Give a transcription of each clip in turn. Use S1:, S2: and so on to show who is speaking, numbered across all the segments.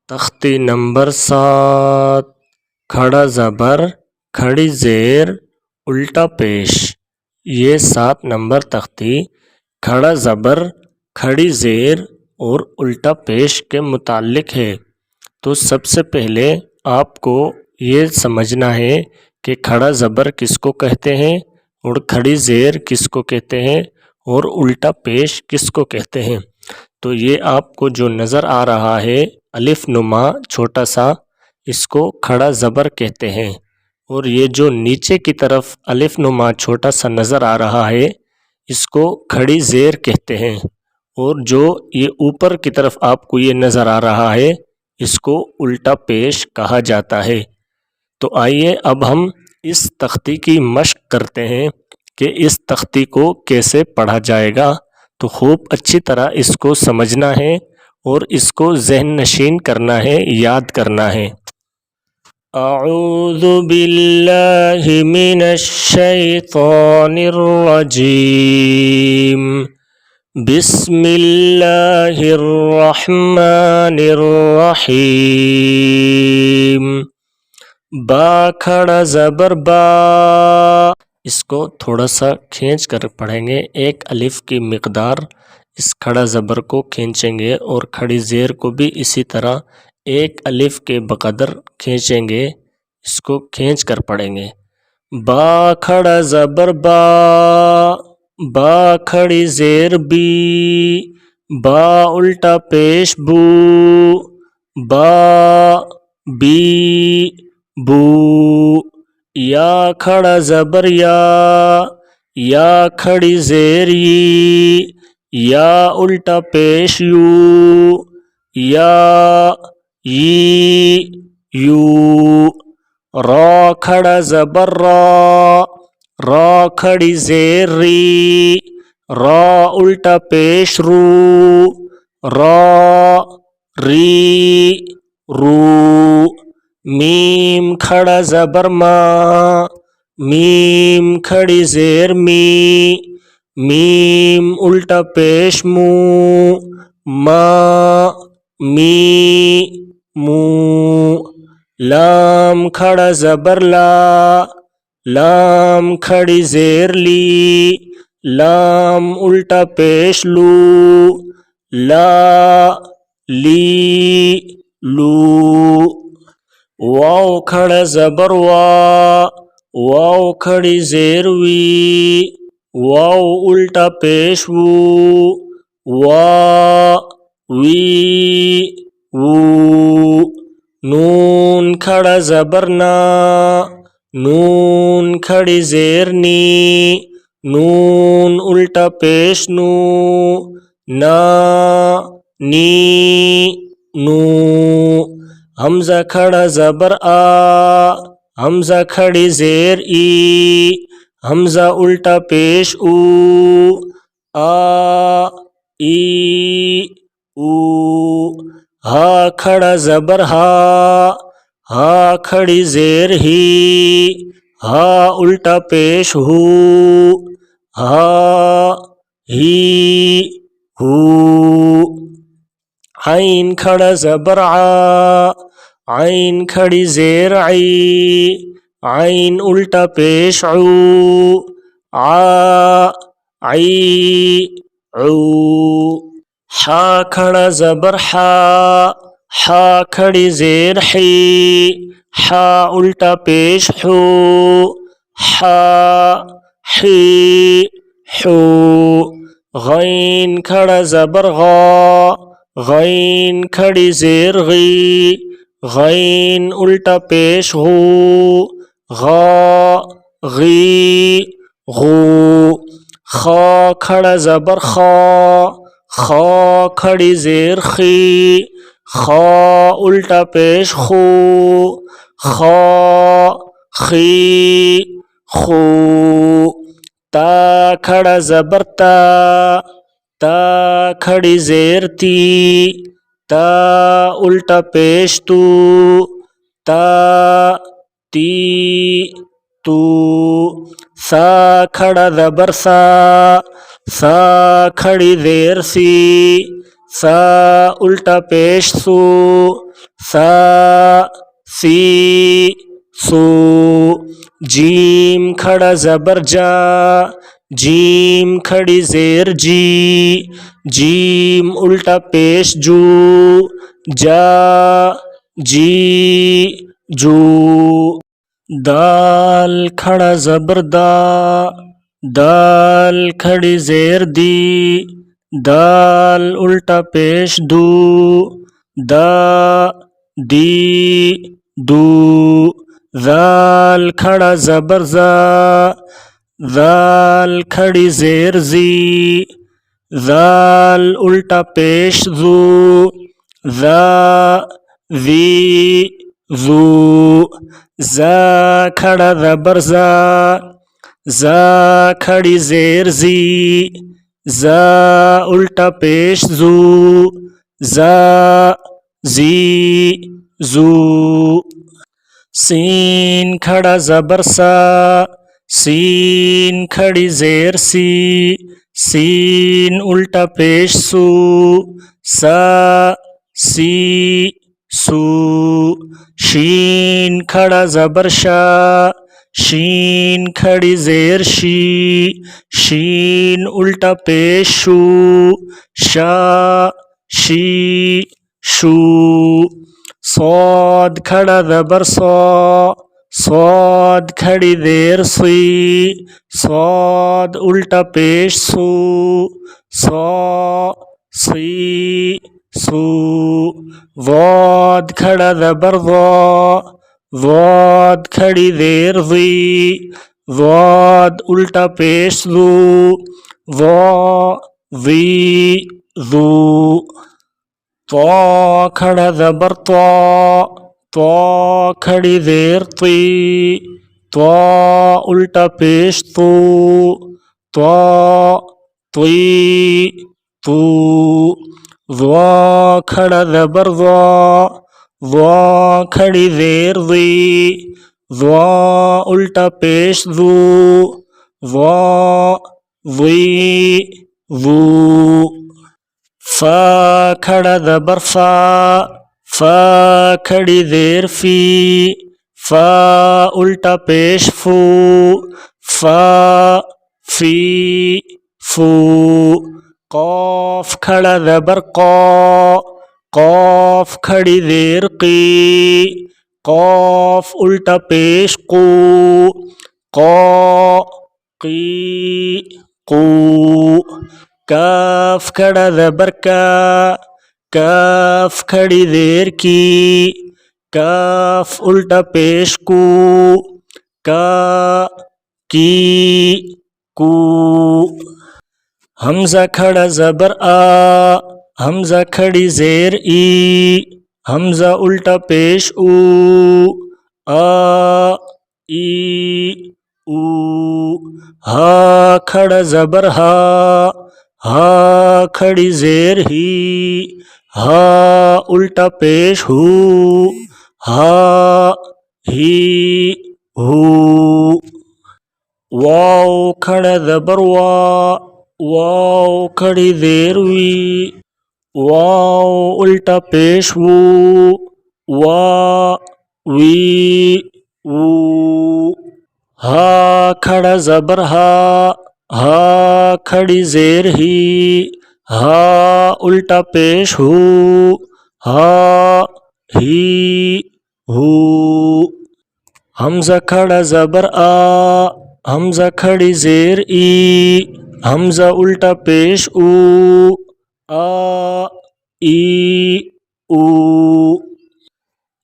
S1: تختی نمبر 7 کھڑا زبر کھڑی زیر الٹا پیش۔ یہ 7 نمبر تختی کھڑا زبر کھڑی زیر اور الٹا پیش کے متعلق ہے۔ تو سب سے پہلے آپ کو یہ سمجھنا ہے کہ کھڑا زبر کس کو کہتے ہیں اور کھڑی زیر کس کو کہتے ہیں اور الٹا پیش کس کو کہتے ہیں۔ تو یہ آپ کو جو نظر آ رہا ہے الف نما چھوٹا سا، اس کو کھڑا زبر کہتے ہیں، اور یہ جو نیچے کی طرف الف نما چھوٹا سا نظر آ رہا ہے اس کو کھڑی زیر کہتے ہیں، اور جو یہ اوپر کی طرف آپ کو یہ نظر آ رہا ہے اس کو الٹا پیش کہا جاتا ہے۔ تو آئیے اب ہم اس تختی کی مشق کرتے ہیں کہ اس تختی کو کیسے پڑھا جائے گا۔ تو خوب اچھی طرح اس کو سمجھنا ہے اور اس کو ذہن نشین کرنا ہے، یاد کرنا ہے۔ اعوذ باللہ من الشیطان الرجیم، بسم اللہ الرحمن الرحیم۔ با کھڑا زبر با، اس کو تھوڑا سا کھینچ کر پڑھیں گے، ایک الف کی مقدار اس کھڑا زبر کو کھینچیں گے اور کھڑی زیر کو بھی اسی طرح ایک الف کے بقدر کھینچیں گے، اس کو کھینچ کر پڑھیں گے۔ با کھڑا زبر با، با کھڑی زیر بی، با الٹا پیش بو، با بی بو۔ یا کھڑا زبر یا، یا کھڑی زیر یی، یا الٹا پیش یو، یا یی یو۔ را کھڑا زبر را، را کھڑی زیر ری، را الٹا پیش رو، را ری رو۔ میم کھڑا زبر ما، میم کھڑی زیر می، میم الٹا پیش مو، ما می مو۔ لام کھڑا زبر لا، لام کھڑی زیر لی، لام الٹا پیش لو، لا لی لو۔ واو کھڑا زبر وا، واو کھڑی زیر وی، واو الٹا پیش وو، وا وی وو۔ نون کھڑا زبر نا، نون کھڑی زیر نی، نون الٹا پیش نو، نا نی نو۔ حمزہ کھڑا زبر آ، حمزہ کھڑی زیر ای، حمزہ الٹا پیش او، آ ای او۔ ہا کھڑا زبر ہا، ہا کھڑی زیر ہی، ہا الٹا پیش ہو، ہا ہی ہو۔ عین کھڑا زبر عا، عین کھڑی زیر عی، عین الٹا پیش عو، عا عی عو۔ حا کھڑا زبر حا، حا کھڑی زیر حی، حا الٹا پیش حو، حا حی حو۔ غین کھڑا زبر غا، غین کھڑی زیر غی، غین الٹا پیش غو، غا غی غو۔ خا کھڑا زبر خا، خا کھڑی زیر خی، خا الٹا پیش خو، خا خی خو۔ تا کھڑا زبر تا، تا کھڑی زیر تی، تا الٹا پیش تو، تا تی تو۔ سا کھڑا زبر سا، سا کھڑی زیر سی، سا الٹا پیش سو، سا سی سو، جیم کھڑا زبر جا، جیم کھڑی زیر جی، جیم الٹا پیش جو، جا جی جو، دال کھڑا زبر دا، دال کھڑی زیر دی، دال الٹا پیش دو، دا دی دو، ذال کھڑا زبر زا، ذال کھڑی زیر زی، ذال الٹا پیش زو، ذا ذی ذو، زا کھڑا زبر زا، زا کھڑی زیر زی، زا الٹا پیش زو، زا زی زو، سین کھڑا زبر سا، سین کھڑی زیر سی، سین الٹا پیش سو، سا سی سو، شین کھڑا زبر شا، شین کھڑی زیر شی، شین الٹا پیش شو، شا شی شو، صاد کھڑا زبر سو، صاد کھڑی زیر سی، صاد الٹا پیش سو، سا سی سو، ضاد کھڑا زبر ضا، ضاد کھڑی زیر ضی، ضاد الٹا پیش ذو، ضا ضی ذو، طا کھڑا زبر طا، طا کھڑی زیر طی، طا الٹا پیش تو، طا طی تو، ضا کھڑا زبر ضا، ضا کھڑی زیر ضی، ضا الٹا پیش ذو، ضا ضی ذو، فا کھڑا زبر فا، فا کھڑی زیر فی، فا الٹا پیش فو، فا فی فو، قاف کھڑا زبر قا، قاف کھڑی زیر قی، قاف الٹا پیش قو، قا قی قو، کاف کھڑا زبر کا، کاف کھڑی زیر کی، کاف الٹا پیش کو، کا کی کو، حمزہ کھڑا زبر آ، حمزہ کھڑی زیر ای، حمزہ الٹا پیش او، آ ای او، ہا کھڑا زبر ہا، ہا کھڑی زیر ہی، ہا الٹا پیش ہو، ہا ہی ہو، واو کھڑا زبر وا، واو کھڑی زیر وی، واو الٹا پیش وو، وا وی وو، ہا کھڑا زبر ہا، ہا کھڑی زیر ہی، ہا الٹا پیش ہو، ہا ہی ہو، حمزہ کھڑا زبر آ، حمزہ کھڑی زیر ای، حمزہ الٹا پیش او، آ ای او،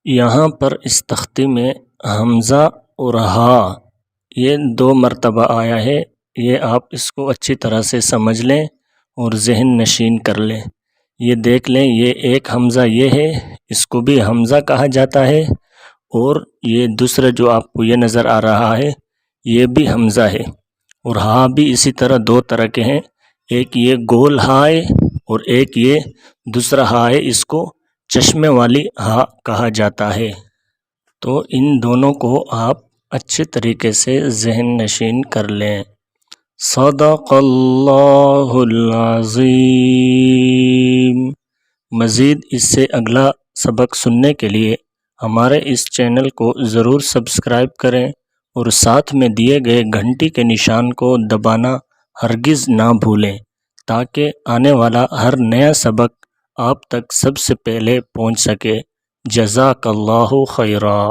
S1: یہاں پر اس تختی میں حمزہ اور ہا یہ 2 مرتبہ آیا ہے، یہ آپ اس کو اچھی طرح سے سمجھ لیں اور ذہن نشین کر لیں، یہ دیکھ لیں یہ ایک حمزہ یہ ہے، اس کو بھی حمزہ کہا جاتا ہے، اور یہ دوسرا جو آپ کو یہ نظر آ رہا ہے یہ بھی حمزہ ہے، اور ہا بھی اسی طرح 2 طرح کے ہیں، ایک یہ گول ہا ہے اور ایک یہ دوسرا ہا ہے، اس کو چشمے والی ہا کہا جاتا ہے، تو ان دونوں کو آپ اچھے طریقے سے ذہن نشین کر لیں۔ صدق اللہ العظیم۔ مزید اس سے اگلا سبق سننے کے لیے ہمارے اس چینل کو ضرور سبسکرائب کریں اور ساتھ میں دیے گئے گھنٹی کے نشان کو دبانا ہرگز نہ بھولیں تاکہ آنے والا ہر نیا سبق آپ تک سب سے پہلے پہنچ سکے۔ جزاک اللہ خیرا۔